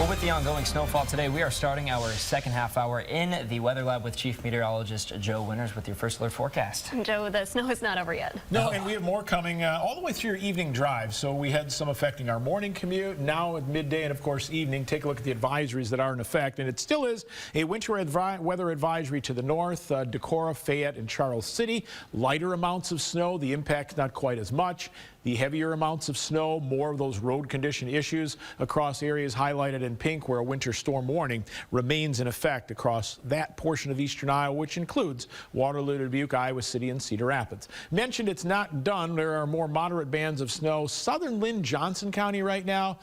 Well, with the ongoing snowfall today, we are starting our second half hour in the Weather Lab with Chief Meteorologist Joe Winters with your first alert forecast. Joe, the snow is not over yet. No, and we have more coming all the way through your evening drive. So we had some affecting our morning commute, now at midday and, of course, evening. Take a look at the advisories that are in effect. And it still is a winter weather advisory to the north, Decorah, Fayette, and Charles City. Lighter amounts of snow. The impact not quite as much. The heavier amounts of snow, more of those road condition issues across areas highlighted in pink where a winter storm warning remains in effect across that portion of eastern Iowa, which includes Waterloo, Dubuque, Iowa City, and Cedar Rapids. Mentioned it's not done. There are more moderate bands of snow. Southern Linn, Johnson County right now,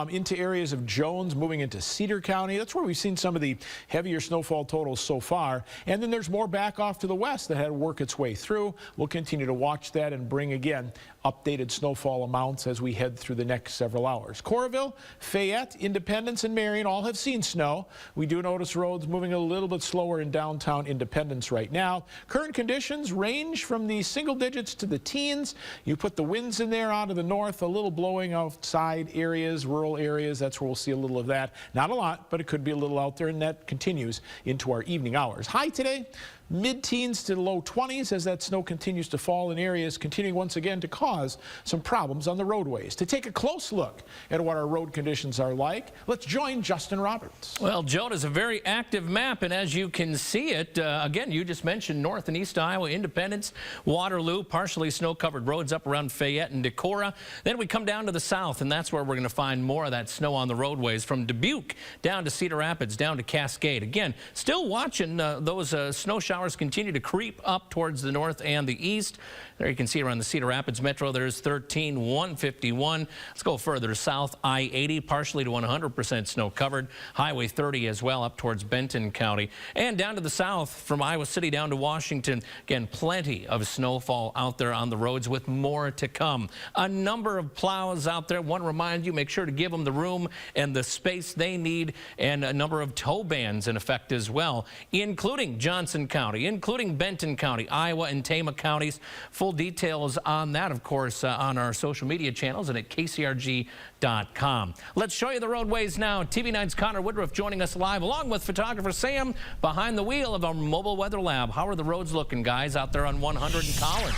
into areas of Jones, moving into Cedar County. That's where we've seen some of the heavier snowfall totals so far. And then there's more back off to the west that had to work its way through. We'll continue to watch that and bring, again, updated snowfall amounts as we head through the next several hours. Coralville, Fayette, Independence, and Marion all have seen snow. We do notice roads moving a little bit slower in downtown Independence right now. Current conditions range from the single digits to the teens. You put the winds in there out of the north, a little blowing outside areas, rural areas. That's where we'll see a little of that. Not a lot, but it could be a little out there, and that continues into our evening hours. High today, mid-teens to low 20s as that snow continues to fall in areas, continuing once again to cause some problems on the roadways. To take a close look at what our road conditions are like, let's join Justin Roberts. Well, Joe, is a very active map, and as you can see it, again, you just mentioned north and east Iowa, Independence, Waterloo, partially snow-covered roads up around Fayette and Decorah. Then we come down to the south, and that's where we're going to find more of that snow on the roadways, from Dubuque down to Cedar Rapids, down to Cascade. Again, still watching those snow showers continue to creep up towards the north and the east. There you can see around the Cedar Rapids Metro, there's 13, 151. Let's go further south, I-80, partially to 100% snow covered. Highway 30 as well, up towards Benton County. And down to the south, from Iowa City down to Washington, again, plenty of snowfall out there on the roads with more to come. A number of plows out there. Want to remind you, make sure to give them the room and the space they need, and a number of tow bans in effect as well, including Johnson County, including Benton County, Iowa and Tama counties. Full details on that, of course, on our social media channels and at kcrg.com. Let's show you the roadways now. TV 9's Connor Woodruff joining us live, along with photographer Sam behind the wheel of our mobile weather lab. How are the roads looking, guys, out there on 100 and Collins?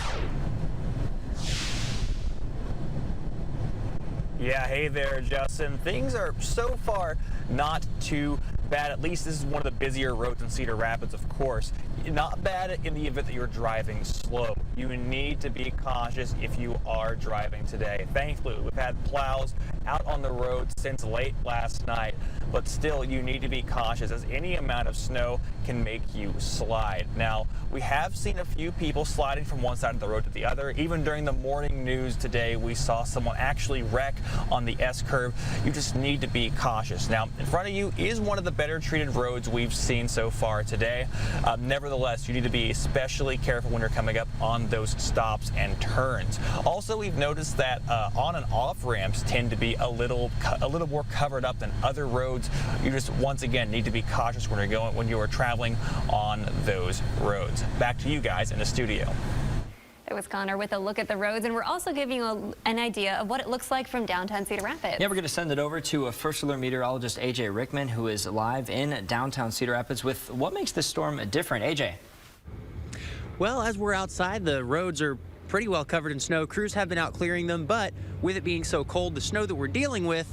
Yeah, hey there, Justin. Things are so far not too bad. At least this is one of the busier roads in Cedar Rapids, of course. Not bad in the event that you're driving slow. You need to be cautious if you are driving today. Thankfully, we've had plows out on the road since late last night, but still you need to be cautious as any amount of snow can make you slide. Now, we have seen a few people sliding from one side of the road to the other. Even during the morning news today, we saw someone actually wreck on the S-curve. You just need to be cautious. Now, in front of you is one of the better treated roads we've seen so far today. Nevertheless, you need to be especially careful when you're coming up on those stops and turns. Also, we've noticed that on and off ramps tend to be a little more covered up than other roads. You just once again need to be cautious when you are traveling on those roads. Back to you guys in the studio. It was Connor with a look at the roads, and we're also giving you an idea of what it looks like from downtown Cedar Rapids. Yeah, we're going to send it over to a first alert meteorologist, AJ Rickman, who is live in downtown Cedar Rapids with what makes this storm different. AJ. Well, as we're outside, the roads are pretty well covered in snow. Crews have been out clearing them, but with it being so cold, the snow that we're dealing with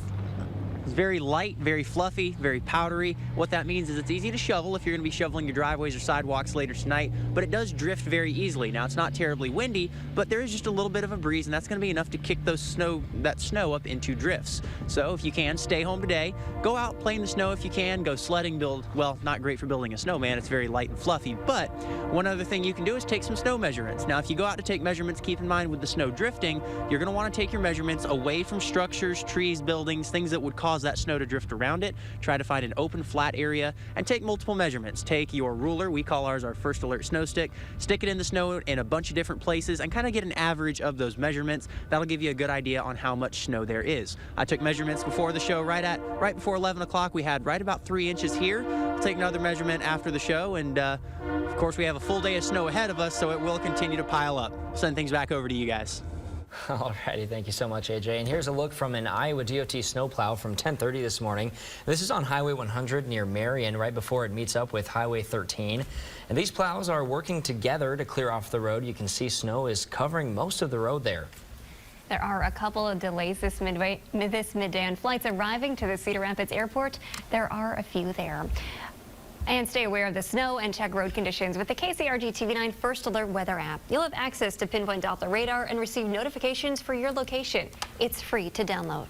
is very light, very fluffy, very powdery. What that means is it's easy to shovel if you're going to be shoveling your driveways or sidewalks later tonight, but it does drift very easily. Now, it's not terribly windy, but there is just a little bit of a breeze, and that's going to be enough to kick that snow up into drifts. So if you can, stay home today. Go out, play in the snow if you can. Go sledding, well, not great for building a snowman. It's very light and fluffy, but one other thing you can do is take some snow measurements. Now, if you go out to take measurements, keep in mind with the snow drifting, you're going to want to take your measurements away from structures, trees, buildings, things that would cause that snow to drift around it. Try to find an open, flat area and take multiple measurements. Take your ruler, we call ours our first alert snow stick, stick it in the snow in a bunch of different places and kind of get an average of those measurements. That'll give you a good idea on how much snow there is. I took measurements before the show, right before 11 o'clock. We had right about 3 inches here. We'll take another measurement after the show, and of course we have a full day of snow ahead of us, so it will continue to pile up. Send things back over to you guys. Alrighty, thank you so much, AJ. And here's a look from an Iowa DOT snowplow from 10:30 this morning. This is on Highway 100 near Marion, right before it meets up with Highway 13. And these plows are working together to clear off the road. You can see snow is covering most of the road there. There are a couple of delays this midday on flights arriving to the Cedar Rapids Airport. There are a few there. And stay aware of the snow and check road conditions with the KCRG TV9 First Alert Weather app. You'll have access to pinpoint Doppler radar and receive notifications for your location. It's free to download.